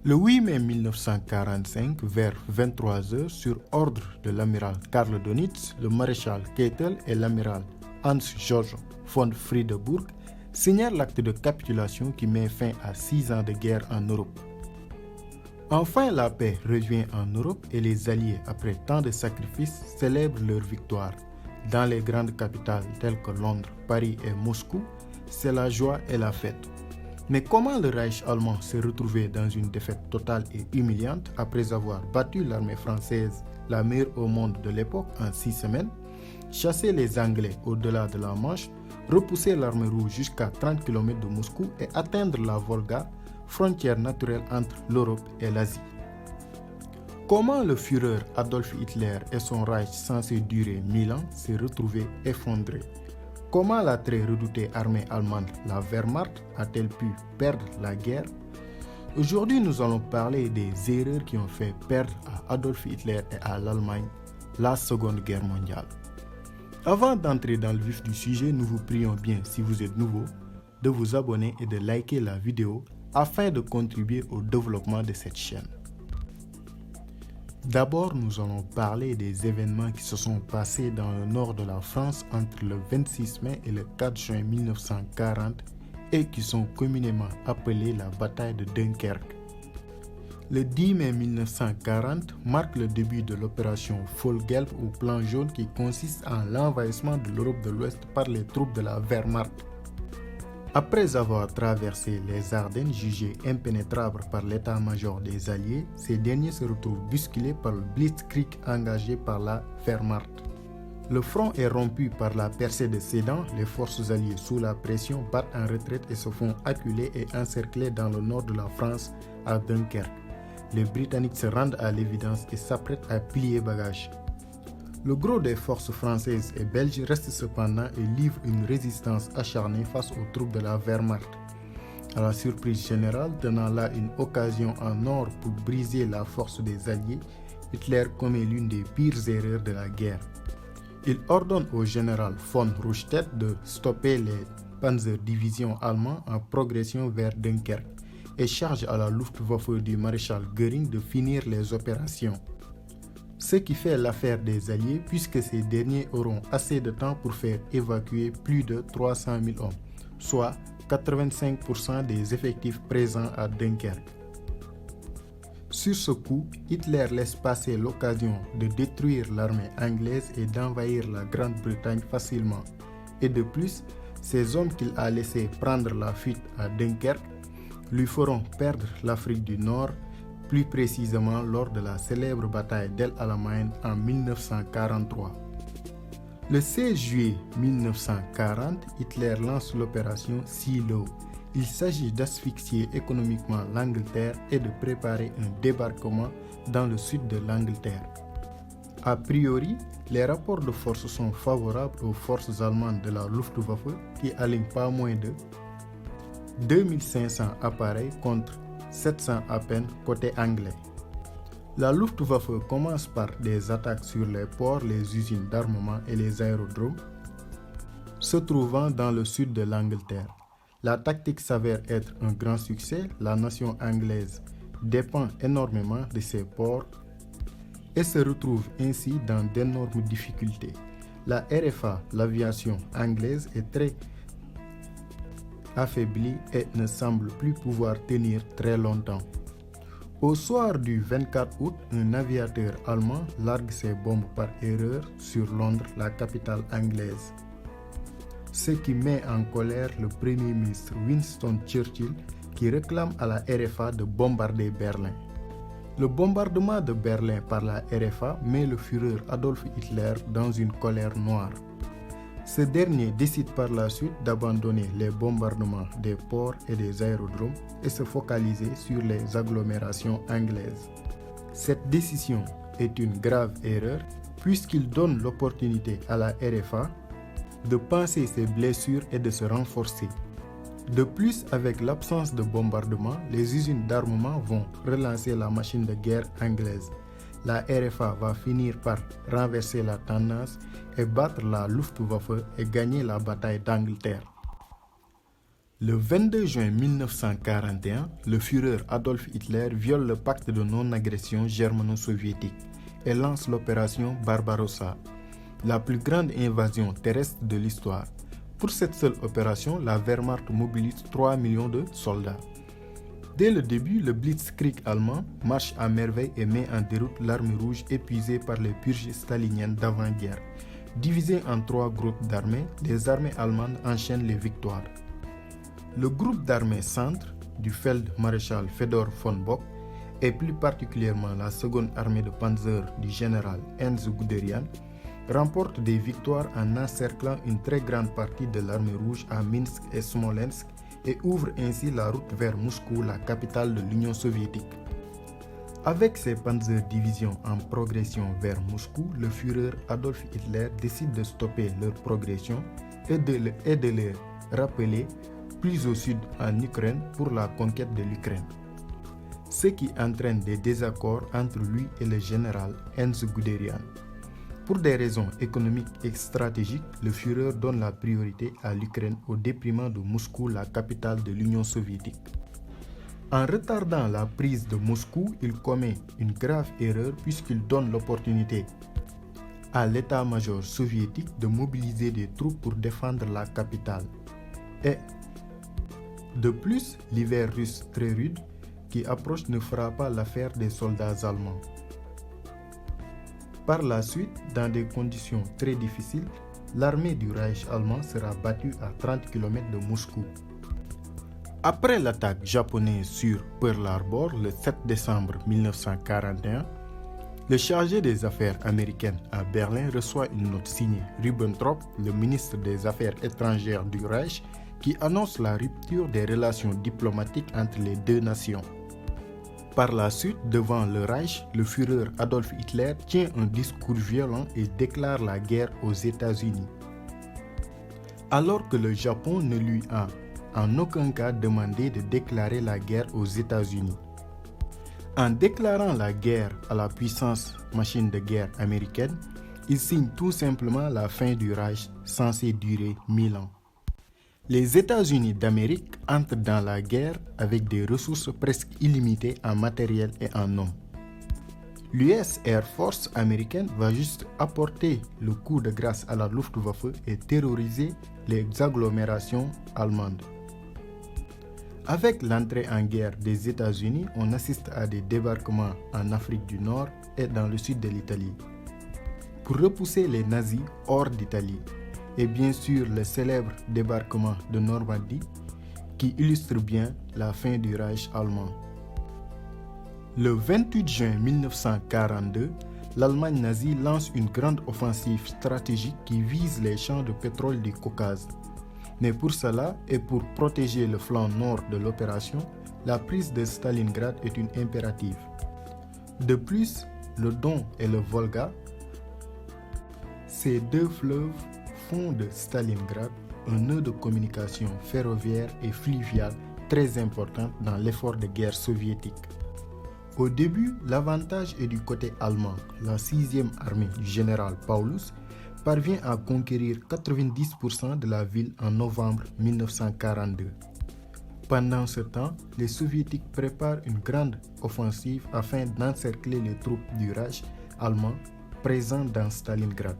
Le 8 mai 1945, vers 23 heures, sur ordre de l'amiral Karl Dönitz, le maréchal Keitel et l'amiral Hans-Georg von Friedeburg signèrent l'acte de capitulation qui met fin à 6 ans de guerre en Europe. Enfin, la paix revient en Europe et les Alliés, après tant de sacrifices, célèbrent leur victoire. Dans les grandes capitales telles que Londres, Paris et Moscou, c'est la joie et la fête. Mais comment le Reich allemand s'est retrouvé dans une défaite totale et humiliante après avoir battu l'armée française, la meilleure au monde de l'époque, en 6 semaines, chassé les Anglais au-delà de la Manche, repoussé l'armée rouge jusqu'à 30 km de Moscou et atteindre la Volga, frontière naturelle entre l'Europe et l'Asie? Comment le Führer Adolf Hitler et son Reich censé durer 1000 ans s'est retrouvé effondré? Comment la très redoutée armée allemande, la Wehrmacht, a-t-elle pu perdre la guerre? Aujourd'hui, nous allons parler des erreurs qui ont fait perdre à Adolf Hitler et à l'Allemagne la Seconde Guerre mondiale. Avant d'entrer dans le vif du sujet, nous vous prions bien, si vous êtes nouveau, de vous abonner et de liker la vidéo afin de contribuer au développement de cette chaîne. D'abord, nous allons parler des événements qui se sont passés dans le nord de la France entre le 26 mai et le 4 juin 1940 et qui sont communément appelés la bataille de Dunkerque. Le 10 mai 1940 marque le début de l'opération Vollgelb ou Plan jaune qui consiste en l'envahissement de l'Europe de l'Ouest par les troupes de la Wehrmacht. Après avoir traversé les Ardennes jugées impénétrables par l'état-major des Alliés, ces derniers se retrouvent bousculés par le Blitzkrieg engagé par la Wehrmacht. Le front est rompu par la percée de Sedan, les forces alliées sous la pression battent en retraite et se font acculer et encercler dans le nord de la France à Dunkerque. Les Britanniques se rendent à l'évidence et s'apprêtent à plier bagages. Le gros des forces françaises et belges reste cependant et livre une résistance acharnée face aux troupes de la Wehrmacht. À la surprise générale, tenant là une occasion en or pour briser la force des Alliés, Hitler commet l'une des pires erreurs de la guerre. Il ordonne au général von Rundstedt de stopper les Panzerdivisions allemands en progression vers Dunkerque et charge à la Luftwaffe du maréchal Göring de finir les opérations. Ce qui fait l'affaire des Alliés puisque ces derniers auront assez de temps pour faire évacuer plus de 300 000 hommes, soit 85% des effectifs présents à Dunkerque. Sur ce coup, Hitler laisse passer l'occasion de détruire l'armée anglaise et d'envahir la Grande-Bretagne facilement. Et de plus, ces hommes qu'il a laissés prendre la fuite à Dunkerque lui feront perdre l'Afrique du Nord, plus précisément lors de la célèbre bataille d'El Alamein en 1943. Le 16 juillet 1940, Hitler lance l'opération Silo. Il s'agit d'asphyxier économiquement l'Angleterre et de préparer un débarquement dans le sud de l'Angleterre. A priori, les rapports de force sont favorables aux forces allemandes de la Luftwaffe qui alignent pas moins de 2500 appareils contre 700 à peine côté anglais. La Luftwaffe commence par des attaques sur les ports, les usines d'armement et les aérodromes se trouvant dans le sud de l'Angleterre. La tactique s'avère être un grand succès, la nation anglaise dépend énormément de ces ports et se retrouve ainsi dans d'énormes difficultés. La RFA, l'aviation anglaise, est très affaiblie et ne semble plus pouvoir tenir très longtemps. Au soir du 24 août, un aviateur allemand largue ses bombes par erreur sur Londres, la capitale anglaise. Ce qui met en colère le Premier ministre Winston Churchill qui réclame à la RFA de bombarder Berlin. Le bombardement de Berlin par la RFA met le Führer Adolf Hitler dans une colère noire. Ce dernier décide par la suite d'abandonner les bombardements des ports et des aérodromes et se focaliser sur les agglomérations anglaises. Cette décision est une grave erreur puisqu'il donne l'opportunité à la RFA de panser ses blessures et de se renforcer. De plus, avec l'absence de bombardement, les usines d'armement vont relancer la machine de guerre anglaise. La RFA va finir par renverser la tendance et battre la Luftwaffe et gagner la bataille d'Angleterre. Le 22 juin 1941, le Führer Adolf Hitler viole le pacte de non-agression germano-soviétique et lance l'opération Barbarossa, la plus grande invasion terrestre de l'histoire. Pour cette seule opération, la Wehrmacht mobilise 3 millions de soldats. Dès le début, le Blitzkrieg allemand marche à merveille et met en déroute l'armée rouge épuisée par les purges staliniennes d'avant-guerre. Divisées en 3 groupes d'armées, les armées allemandes enchaînent les victoires. Le groupe d'armées centre du Feldmaréchal Fedor von Bock et plus particulièrement la seconde armée de panzer du général Ernst Guderian remporte des victoires en encerclant une très grande partie de l'armée rouge à Minsk et Smolensk et ouvre ainsi la route vers Moscou, la capitale de l'Union soviétique. Avec ses panzer-divisions en progression vers Moscou, le Führer Adolf Hitler décide de stopper leur progression et de les rappeler plus au sud en Ukraine pour la conquête de l'Ukraine. Ce qui entraîne des désaccords entre lui et le général Ernst Guderian. Pour des raisons économiques et stratégiques, le Führer donne la priorité à l'Ukraine au détriment de Moscou, la capitale de l'Union soviétique. En retardant la prise de Moscou, il commet une grave erreur puisqu'il donne l'opportunité à l'état-major soviétique de mobiliser des troupes pour défendre la capitale. Et de plus, l'hiver russe très rude qui approche ne fera pas l'affaire des soldats allemands. Par la suite, dans des conditions très difficiles, l'armée du Reich allemand sera battue à 30 km de Moscou. Après l'attaque japonaise sur Pearl Harbor le 7 décembre 1941, le chargé des affaires américaines à Berlin reçoit une note signée Ribbentrop, le ministre des Affaires étrangères du Reich, qui annonce la rupture des relations diplomatiques entre les deux nations. Par la suite, devant le Reich, le Führer Adolf Hitler tient un discours violent et déclare la guerre aux États-Unis. Alors que le Japon ne lui a en aucun cas demandé de déclarer la guerre aux États-Unis. En déclarant la guerre à la puissance machine de guerre américaine, il signe tout simplement la fin du Reich censé durer 1000 ans. Les États-Unis d'Amérique entrent dans la guerre avec des ressources presque illimitées en matériel et en hommes. L'US Air Force américaine va juste apporter le coup de grâce à la Luftwaffe et terroriser les agglomérations allemandes. Avec l'entrée en guerre des États-Unis, on assiste à des débarquements en Afrique du Nord et dans le sud de l'Italie, pour repousser les nazis hors d'Italie. Et bien sûr le célèbre débarquement de Normandie qui illustre bien la fin du Reich allemand. Le 28 juin 1942, l'Allemagne nazie lance une grande offensive stratégique qui vise les champs de pétrole du Caucase. Mais pour cela et pour protéger le flanc nord de l'opération, la prise de Stalingrad est une impérative. De plus, le Don et le Volga, ces deux fleuves font de Stalingrad un nœud de communication ferroviaire et fluviale très important dans l'effort de guerre soviétique. Au début, l'avantage est du côté allemand. La 6e armée du général Paulus parvient à conquérir 90% de la ville en novembre 1942. Pendant ce temps, les soviétiques préparent une grande offensive afin d'encercler les troupes du Reich allemand présentes dans Stalingrad.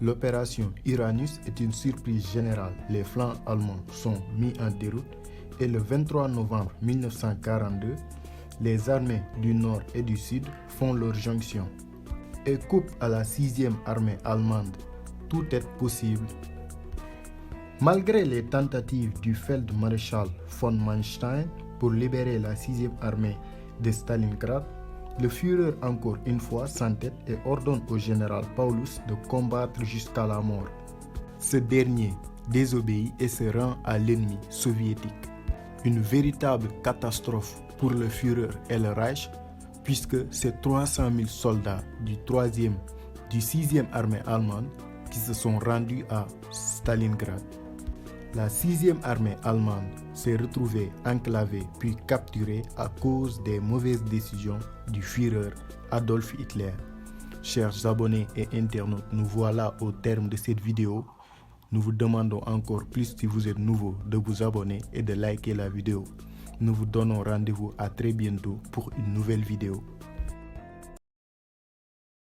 L'opération Uranus est une surprise générale. Les flancs allemands sont mis en déroute et le 23 novembre 1942, les armées du Nord et du Sud font leur jonction et coupent à la 6e armée allemande toute aide possible. Malgré les tentatives du Feldmaréchal von Manstein pour libérer la 6e armée de Stalingrad, le Führer encore une fois s'entête et ordonne au général Paulus de combattre jusqu'à la mort. Ce dernier désobéit et se rend à l'ennemi soviétique. Une véritable catastrophe pour le Führer et le Reich, puisque c'est 300 000 soldats du 6e armée allemande qui se sont rendus à Stalingrad. La 6e armée allemande s'est retrouvée enclavée puis capturée à cause des mauvaises décisions du Führer Adolf Hitler. Chers abonnés et internautes, nous voilà au terme de cette vidéo. Nous vous demandons encore plus, si vous êtes nouveau, de vous abonner et de liker la vidéo. Nous vous donnons rendez-vous à très bientôt pour une nouvelle vidéo.